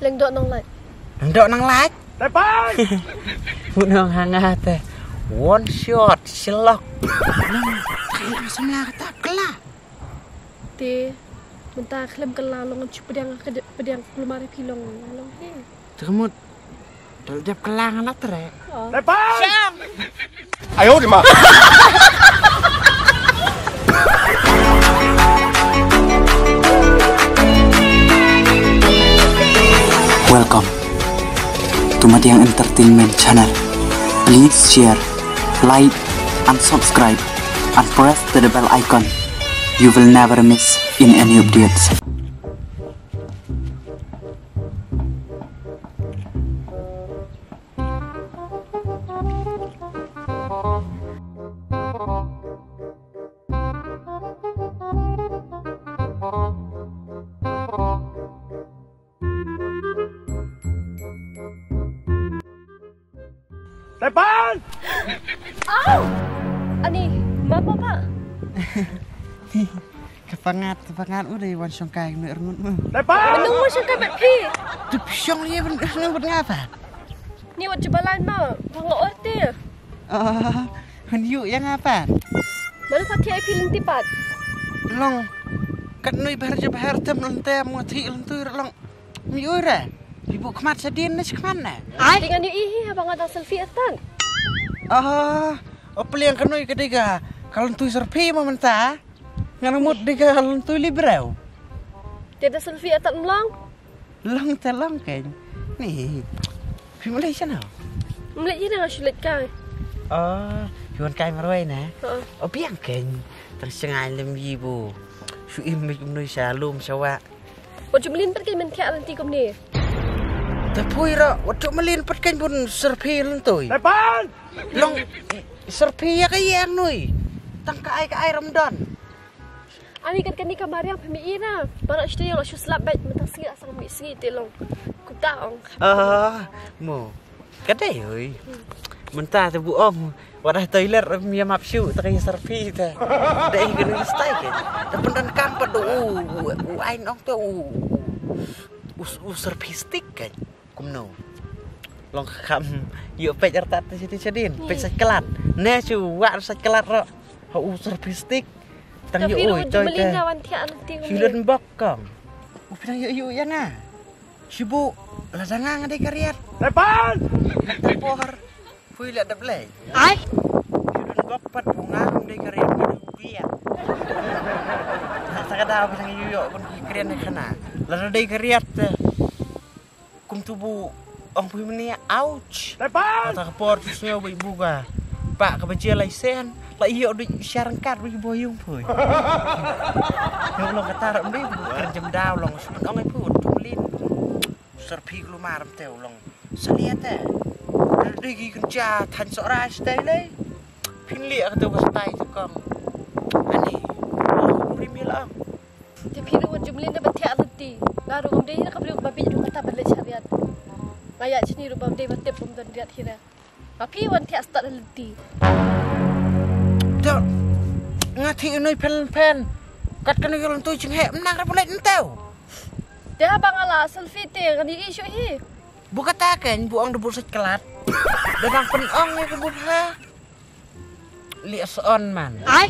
Leng dok nong light. Ndok nang light. Tepan. Punong hangat teh. One shot selok. Nang semla kata kelah. Ti mentah klem kelang long cup pedang kelumari pilong long he. Termut. Daljap kelang anak tere. Tepan. Siang. 哎呦我的妈！ Welcome to Matiang Entertainment Channel. Please share, like, and subscribe, and press the bell icon. You will never miss in any updates. Tepan. Aw! Ani, mama pak. Kepangat udah wan songkai neur ngut. Tepan. Menung mo siya kabit pi. Tu pisong dia ben ngapa? Ni wat jebalan mo. Pangoor ti. Henyu yang apa? Mana pati ai piling tipat. Long kat noi bahar tem lentem ngati lentur long. Miura. Ibu kemat sedin ni kemana? Dengan ni ihi abang ada selfie atan. Apa yang kanoi ketiga? Kalau tu serpi mentah, ngamut diga kalau tu librau. Tiada selfie atan melang. Long telong kan? Ni, di Malaysia now. Melihat je dengan sulit kai. Yuan kai marwai na. Ha. Biang kan? Terus cengai lem ibu. Suim menoi salum sawa. Wajib melin pergi mentia nanti kum ni. Tapi ra, waktu melin patkan pun serpi lentoi. Tepan. Long serpi ya kaya noi. Tangka ai Ramadan. Ani kan ni kamar yang pemiira. Barak situ yang lasu selap baik mentasi asal misi telong. Kutaong. Mo. Kadai oi. Mentah tu bu om. Wadah toilet mia mapsu tak serpi ta. Dai genu stay ke. Tapi dan kampat do ai nong tu serpi stick kan. Kumno. Long kham yuk pej artat situ sedin. Pej sakelat. Ne cu wak sakelat ro. Hau serpi stick. Tang yuk oi coy melin kawan tia nanti kum ni. Silen bokong. Upinang yuk ya na. Sibu la jangang ade kariat. Tepan. Pohar. Fui lihat dah belai. Ai. Silen bokpat bunga ade kariat ade biak. Sakada apa sang yuk pun kirian nak kana. La ade kariat. Kum tubu ong pui menia ouch. Tepan. Kata kapor semua ibu ka. Pak kebaca lisen. La iyo di syarangkat bagi boyong pui. Yang long kata ram dei kerjam daw long ong ai put tumlin. Serpi lumar teu long. Saliat eh. Dei kerja tan sora stay le. Pinli aku tu stay tu kong. Ani. Primil ang. Tapi lu wajib melin dapat tia nanti. Ngaru kum dei nak beli babi du kata balik syariat. Kayak sini rubam dei batip pum dan lihat hira. Tapi wan tia start nanti. Dah ngati noi pen kat kan yo tu jeng he menang ra boleh entau. Dia abang ala selfie te kan ni isu hi. Buka takan buang debur sekelat. Dengan penong ya ke bubha. Lihat seon man. Ai.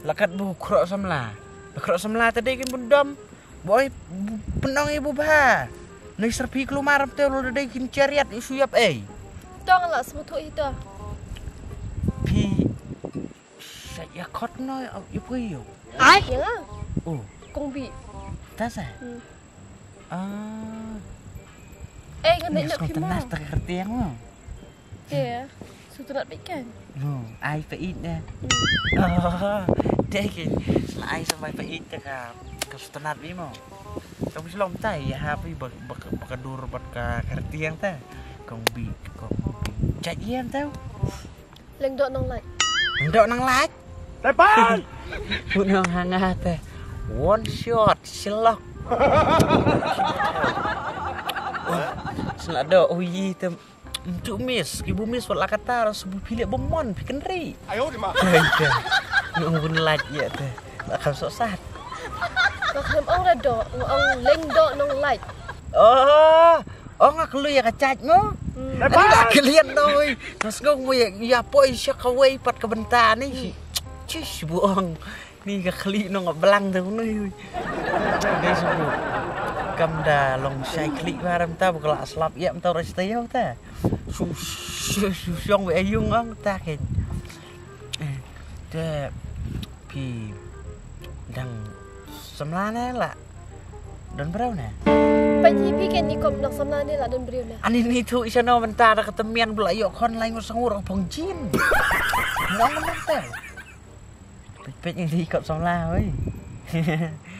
Lakat bu krok samla. Krok samla tadi kan bundam. Boy penong ibu bha. Nei serpi kelumar teu lo dei kin cariat isu yap Tong ala semutu itu. Pi saya kot noi ibu yo. Ai. Ya. Oh, Kong bi. tas ah. Ngan Ni nak skon kimo. tenas terkerti yang mo. Ya. Sutu nak bikin. No, ai pait na. Dek, selai sampai pait ka. Kestenat bi mo. Tapi selom tai ya hapi bakadur bat ka kerti yang ta. Kong bi. Cajian tau. Leng dok nong light. Ndok nang light. Tepan. Punong hangat teh. One shot selok. Selado uyi tem untuk miss, ibu miss wala kata sebu pilih bomon pikenri. 哎呦我的妈！ Nunggun light ya teh. Akan sok sat. Nak kem ong dah dok, ong leng dok nong light. ngak lu ya kacatmu. Depan! Nggak kalian doi. Mas ngong mo ya poi siya kaway pat kabenta ni. Cis buong. Ni ka kali no belang tu ni. Dai subu. Kam da long sai klik maram ta bukla slap ya mta resteo ta. Su siong we ayung ang ta ken. Te pi dang semlane la. Don berau na. Pagi kan ni kop nak samla ni lah dan beriu na. Ani ni tu isa no benta da ketemian bula yo kon lain sangur bong jin. Ngong mata. Pet yang di kop samla oi.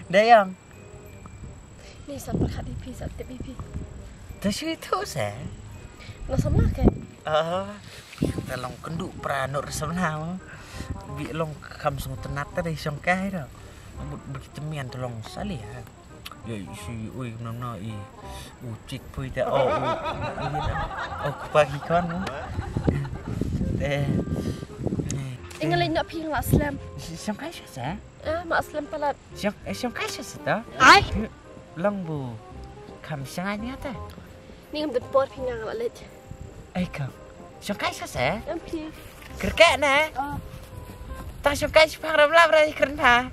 Dayang. Ni sampai kat BP satu BP. Tasu itu sa. Nak samla kan? Kita long kenduk pranur samla. Bi long kam sung tenat dari songkai dah. Begitu mian tolong sali ha. Ya si ui nona i ucik pui ta pagi kan. Ingat nak ping lah Islam. Songkai sa. Mak Islam palat. Songkai sa ta. Ai. Long bu. Kam sangat ni ata. Ni ngam depot pingang lah lej. Ai kam. Songkai sa sa. Ampi. Kerket na. Ta songkai sepang ramlah berani kerana.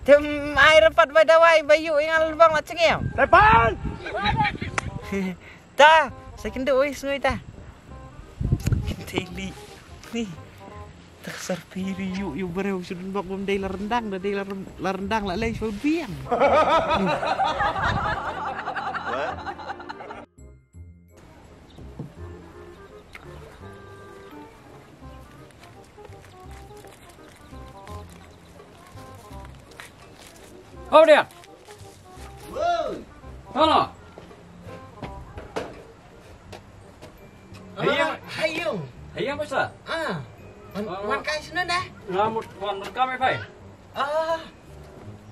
Tem air rapat badawai bayu yang lubang lah cengeng. Depan! Ta, saya kena oi sungai ta. Teli. Ni. Tak serpiri yuk bereu sudun bak bom dai rendang dah dai rendang lah lei so biang. Oh dia. Halo. Hayung. Hayang besar. Wan kai sana dah. Ngamut wan rekam apa?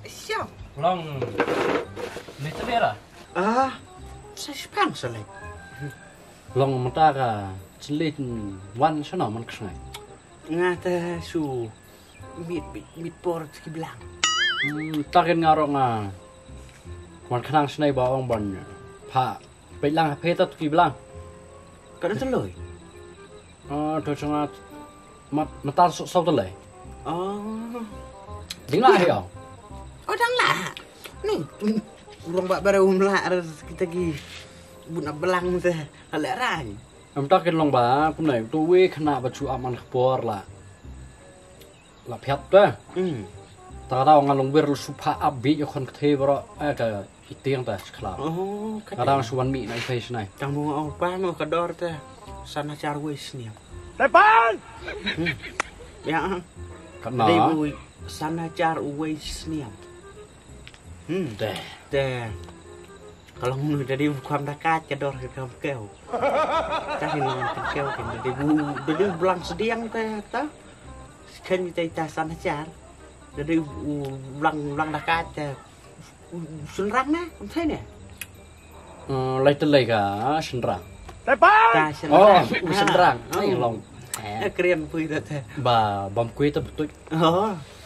Siap. Long. Ni tadera. Saya sepang selek. Long mentara celit wan sana man kesnai. Ngata su mit por ki belang. Takin ngarok nga. Wan kenang senai baong ban. Pa belang peta tu ki belang. Kada teloi. Tu sangat matar sau telai. Dinglah ya. Dang lah. Ni urang bak baru lah kita gi buna belang teh alek rai. Takin long ba pun nai tu we kena bacu aman khpor la. La phiat ta. Tadang ngalung bir supa abi yo kon kte bro ada itiang ta skla. Kadang suwan mi nai face nai. Tang mo au pa no kador teh sana car wis ni. Depan! Ya. Kana. Dei bu sana car wis ni. Deh. Kalau ngono dari bukan dekat cador ke kam keu. Tah ni keu kan dari belang sediang teh ta. Kan kita sana car. Jadi ulang dekat senrang na, thế nè. Lấy tên lấy cả senrang. Depan! Senrang. Này lòng. Keren pui dah teh. Ba bom kuih tu betul.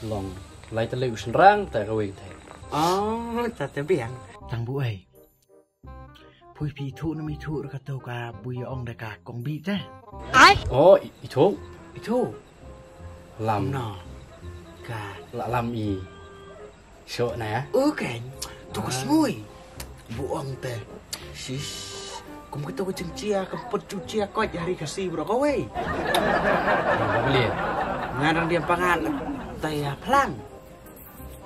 Lòng. Lấy tên lấy senrang tại cái việc thế. Tak terbiang. Tang bu ai. Pui pi thu na mi thu ka tau ka bui ong da ka kong bi teh. Ai? Itu. Làm No. Ka làm gì? Sợ nè. Kan. Tu ko smui. Bu ong teh. Sis. Kum kita ko cengcia ka pecu cia ko hari kasih bro ko wei. Apa beli? Ngarang dia pangan teh plang.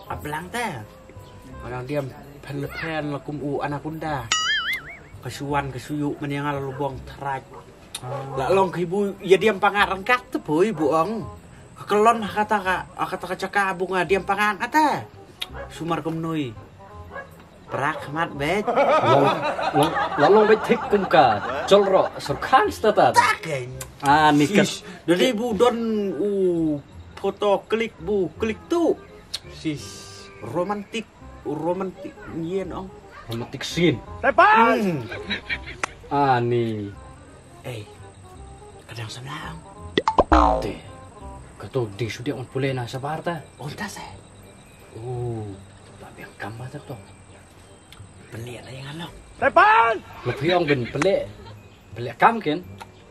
Aplang teh. Orang dia pen la kum anaconda. Kasuan kasuyu menyangal lubang teraj. La long ibu ya dia pangan rengkat tu boy bu ong. Kelon kata cakap bunga diam pangan ata. Sumar kumnui. Perak mat bet. Long bet thích cùng cả chol ro surkan stata. Taken. Nikat. Dari bu don foto klik tu. Sis romantik yen ong. Romantic scene. Depan! Ni. Kadang sebelah. Teh. Kato di sudia on pule na sa barta. Ontas Tapi yang gambar tak to. pelik lah yang alok. Depan! Lu piong ben pelik kam kan?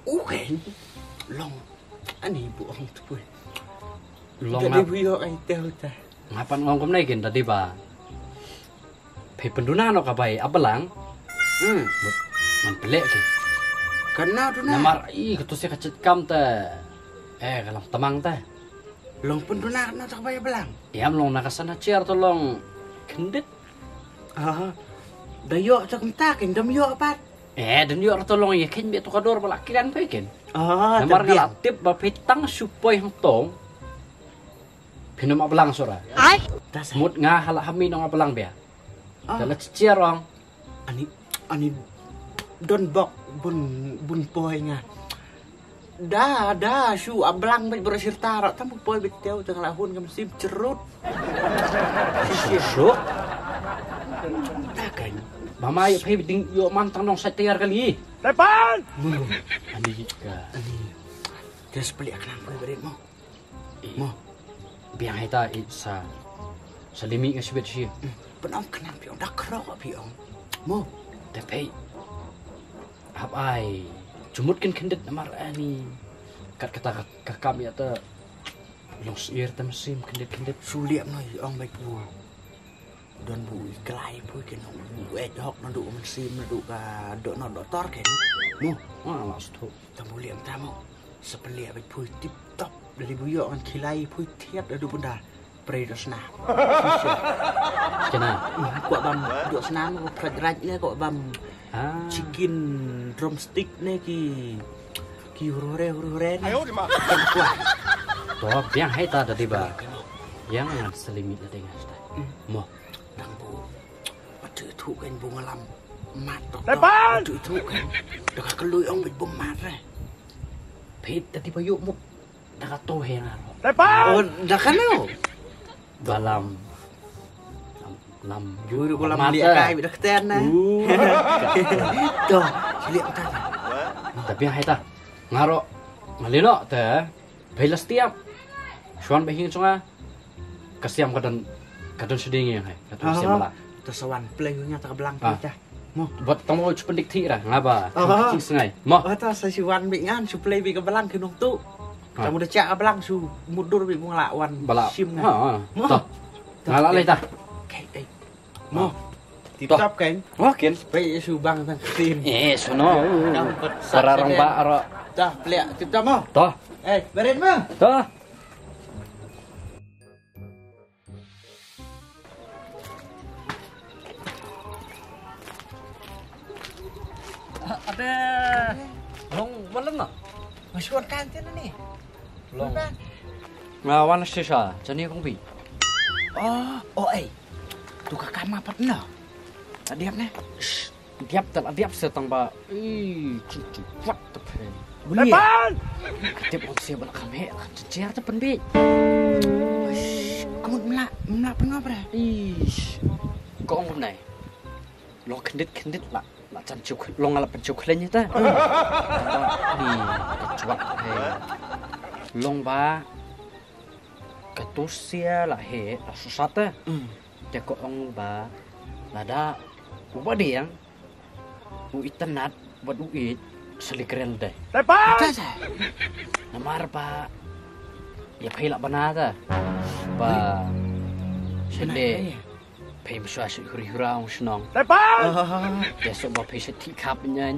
Kan long ani buang tu pun. Long Jadi buyo ai tahu ta. ngapan ngong kom nai kan tadi ba. Pe penduna no kabai abelang. Man pelik kan. Karena tu na. Namar ketu se kacet kam ta. Kalam tamang ta. Long pun tu na tak bayar belang. Yam long nakasana chair tolong kendit. Dayo tak mentak kan dam yo apa? Dan yo tolong ya ken be to kador balakiran pe kan. Namar tapi ngalatip ba petang supaya hang tong. Pinam abelang sora. tas Mut nga hala hami no abelang be. Dala chair ong. ani don bok bun poi nga. Dah su ablang baik berasir tarak tamu poi betul tengah lahun kam sim cerut. Syuk. Takkan. Mama yuk pe ding yo mantang dong setiar kali. Depan! Ani ka. Dia sepelik akan poi berit mo. Mo. Biang heta sa limi nga sibet si. Penong kenam piong dak krok piong. Mo. Tapi hap ai jumut kan kendet namar ani. Kat kata kakam ya ta long siir ta mesim kendet Suliap noi ong baik bu. Don bu kelai poi kan bu hok nanduk mesim nanduk ka dok no doktor kan. Mo. Wah stu. Tamu liam tamu. Sepelik baik poi tip top dari buyok kan kilai poi tiap dadu benda. Predos nah. Kena. Kuat bam duk senang ko prajraj le ko bam chicken drumstick ne ki hurure ne. Ayo di mana? Kuat. Toh biang heta tadi ba. Yang ngat selimit la dengan sta. Mo. Dang bu. Batu tu kan bu ngalam mat tok. Depan! Batu tu kan. Dak kelui ong bit bom mat re. Pit tadi ba yuk mo. Nakato he nga. Depan! Oh, dak kan no. Balam Juru ko lam liak kai bit keten na. Toh, liak ta. Tapi yang heta ngaro malino te belas tiap. Suan behin sunga kasiam kadon seding yang hai. Kadon siam la. Tersawan play nya tak belang ta. Mo. Buat tamu pendik ti dah ngaba. Cing sengai. Mo. Ta sa siwan bi ngan su play bi ke belang ke nong tu. Kamu dah cak belang su mudur bi mung lawan. Bala. Sim na. Toh. Ngala le ta. Kai. Mo. Titap kan. Mungkin. Baik su bang tang tin. Sono. Sararang ba aro. Dah pelak titap mo. Toh. Berit mo. Toh. Ada long malam nak. Masuan kantin ni. Long. Ngawan sisa, jani kong bi. Tu kakak apa na? Diam ne. Diap setang ba. Cucu kuat tapi. Depan! Ketip orang siapa nak kami, cecer tu penbi. Kamu melak pengapa? Kau orang ni. Lo kendit lah. Nak cancuk, lo ngalap pencuk lainnya ta. Ni kecuat long ba. Ketusia lah susah ta. Dia kau orang ba. Lada, ubah dia yang. Internet buat duit selikren deh. Depan! Namar ba. Ya pay lah bana ta. Ba. Sende. Pay mesua huri-hura ang senang. Depan! Dia sok ba pay seti kap nyan.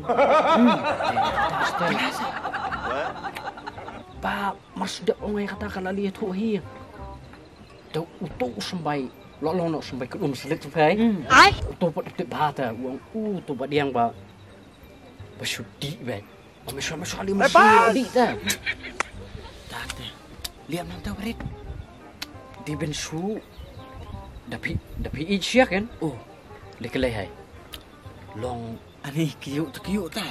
Ba marsudap orang yang katakan lali tu hi. Tau utuk sampai lolong nak sampai ke rumah selit sampai. Utuk buat tip bahata uang tu buat dia yang ba bersudi ben. Mesua ali mesua di ta. Tak. Lihat nam tahu berit. Di bensu Dapi icia kan? Oh, lekelai hai. Long Ani kiuk ta.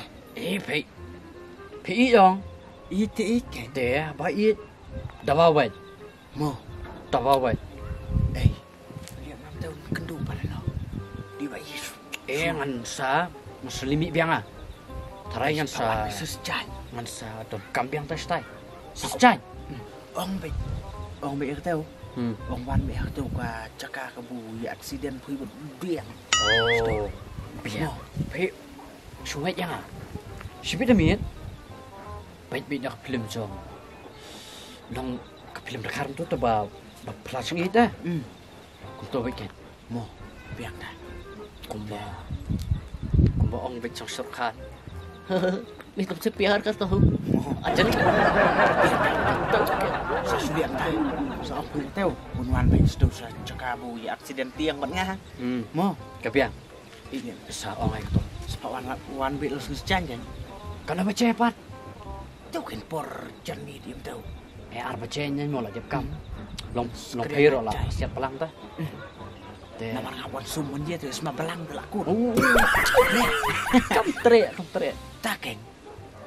Pi dong. Ite kan. Teh ba i dawawat. Mo. Dawawat. Lihat nam tahu kendu pada no. Di bayi. Ngan sa muslimi biang ah. Tarai ngan sa sesjan. Ngan sa don kambiang tas tai. Sesjan. Ong baik tahu. Bang wan be tu ka caka ka bu ya accident pui bud biang. Oh, biang. Pe, suai yang ah. Sibit amit. Baik baik nak film jom. Nang ke film dekar tu tu ba pelasang itu dah. Kau tahu baik kan? Mo biang dah. Kumba ong baik cang serkan. Ni tu sepiar kan tahu. Ajar ni. Sa biang dah. Sa aku tahu bun wan be stu sa caka bu ya accident tiang bud ngah. Mo Kepiang. iya Sa ong ai tu. sa wan be los cang kan. Kana baca cepat. Tu kan por jernih diam tahu. Ar baca nyanyi mau lah jap kam. Long piro lah siap pelang tu. Namar ngawan sumun dia tu semua belang tu laku. Kam teriak. Takeng.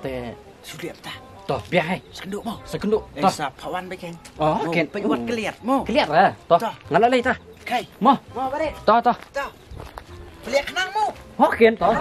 Te Suliap ta. toh biar hai. Sanduk mo. Sekenduk. Toh sa pawan be kan. Oh, ken pe wat keliat mo. Keliat lah. Toh. Ngalah lagi tah. Kai. Mo. Mo bare. Toh. Toh. Keliat kenang mo. Oh, ken toh.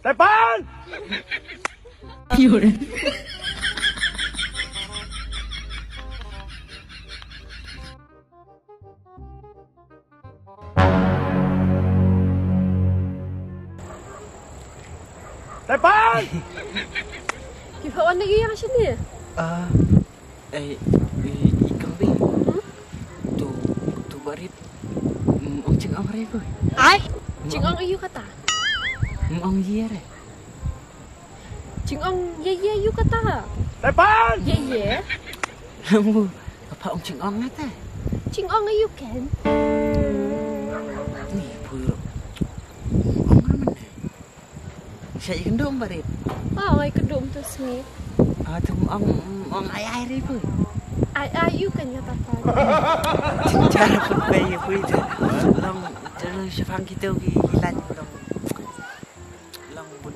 Depan! Depan! Kifa wan lagi yang sini. Ikan bi. Tu barit. Ông chừng ông rep rồi. Ai? Ching ong iu kata. Ông ye re. Ching ong ye iu kata. Depan! Ye. Lamu apa ông chừng ông nát ta? Ching ong iu ken. Ni pur. Ông mana? Saya ikan dom barit. Ai kedum tu sini. Tu ông ai rep rồi. Ai iu kan kata apa? Cara pun bayi pui tu. Long jangan sepang kita hilang long bun.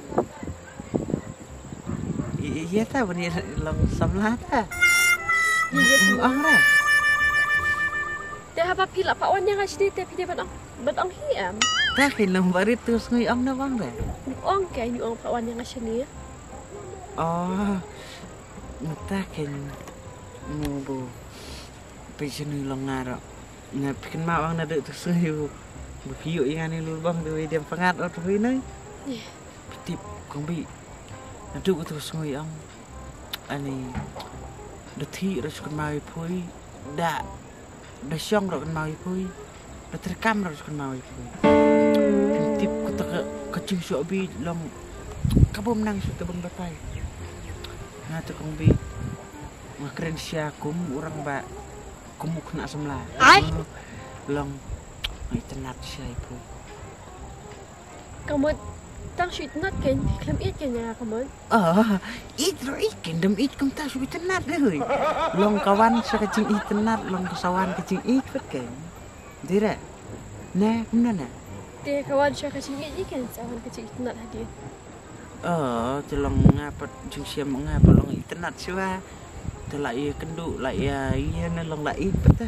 Iya ta bun long samlah ta. Ye Ông ra. Dia apa pila pak wan yang asli tapi dia ban ong hiam. Ta kin long barit terus ngui ông na bang ra. Ong ke ni ong pak wan yang asli. Oh. Ta kin mu bu. Pejenu long ngaro. Nga pikin mau ang nada tu sehiu. Berpiuk yang ni lubang tu dia pengat atau tu ini. Pitip kombi. Nadu terus ngui ang. Ani dethi ras kan mau pui. Da syong ras kan mau pui. Da terekam ras kan mau pui. Pitip kata kecing suabi long kabum nang su tabang batai. Nah tu kombi. Makren syakum orang ba kamu kena semlah. Ai? Long mai tenat siai pu. Kamu tang sweet nut ken klam it ken ya kamu. Itro ikan dem it kum ta su tenat deh. Long kawan sekecing it tenat long kesawan kecing it ken. Dire. Nah, mana? Dia kawan saya kecil it ken sawan kecil nut hadir. Telong ngapa jeng siam ngapa long it tenat siwa. Telai kenduk lai iya na long lai peta.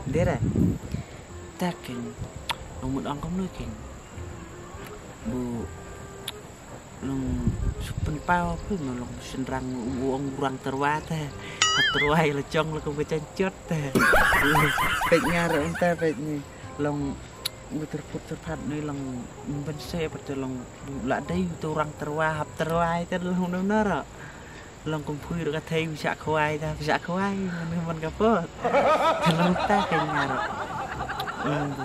Dera. Takin. Long mud angkom nu ken. Bu long supen pau pun long senrang uang kurang terwata. Terwai lecong lo ko becancot ta. Pek ngar entah pek ni long puter pat ni long ben se betul long la dai tu orang terwahap terwai ta long nara. Long kumpul dekat thay bisa kuai man kapot. Long ta kenya.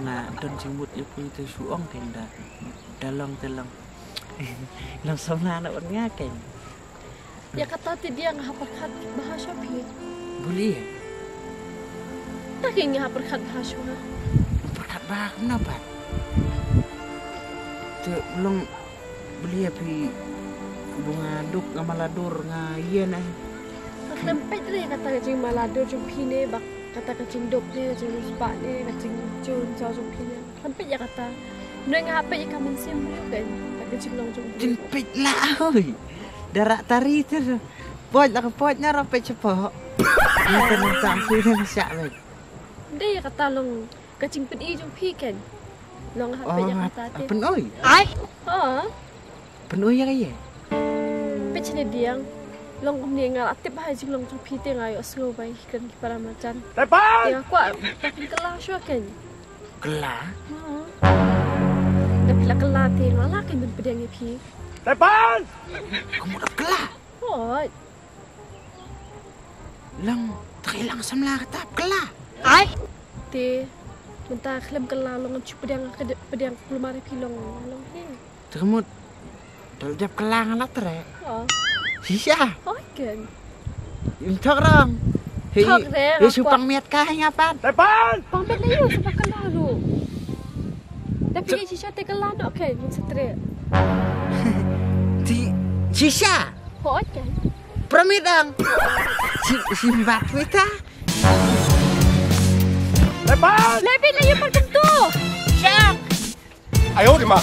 Na don jimut ipu itu suong kenda. Dalong. Long somna nak ngaken. Ya kata dia ngahaperkat bahasa pi. Boleh. Tak ingin ngahaperkat bahasa. Perkat bah kenapa? Tu long boleh pi bunga duk ngamalador nga yen ay. Lempet le kata kecing malado jumpi ne bak kata kecing dok ne kecing sepak ne kecing cun jauh jumpi ne. Lempet ya kata. Neng apa ya kami sim kan. Kencing long jumlin. Jempit lah oi. Darak tari tu. Poj lah pojnya rapet cepat. Kita nak aku dah siap baik. Dia kata long kencing pedi jum pi kan. Long hap yang kata tu. Penoi. Ha. Penoi ya kaya. Pecene diang. Long kum dia ngal aktif hai jing long jum pi te ngai oslo bai kan para macan. Depan! Dia aku tapi kelah syo kan. Kelah. Dah pila kelah te ngalah kan ben pedang pi. Depan! Kamu dah kelah. Hoi. Lang terhilang semlah kata kelah. Te mentah klem kelah long cu pedang belum ada pilong long he. Termut. Dalam kelah ngalah tere. Ha. Sisa. Hoi kan. Untuk orang. Thok reng, Dia supang miat kah ngapan? Depan! Pang bet layu sebab kelah lu. Tapi dia sisa te kelah nak kan mun setre. Di sisa. Hoi kan. Pramidang. Simbat kita. Depan! Lebih layu par tu. Siap. 哎呦我的妈！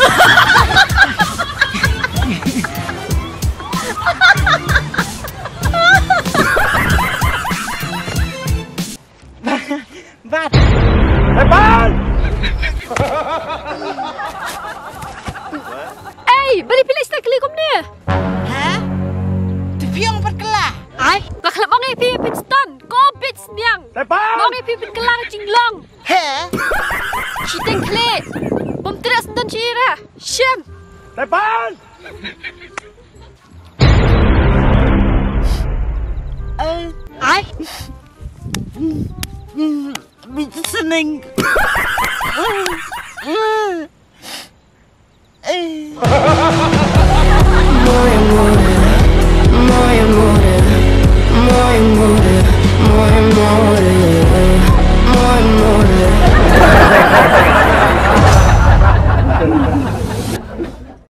Bat. Depan! Beri pilih stek kali kum ni. Ha? Tipiong perkelah. Nak kelap bang pi Pinston. Ko bits niang. Depan! Bang pi pin kelang jinglong. He? Citeng kle. Bom teras dan cira. Shem. Depan! Bisa seneng.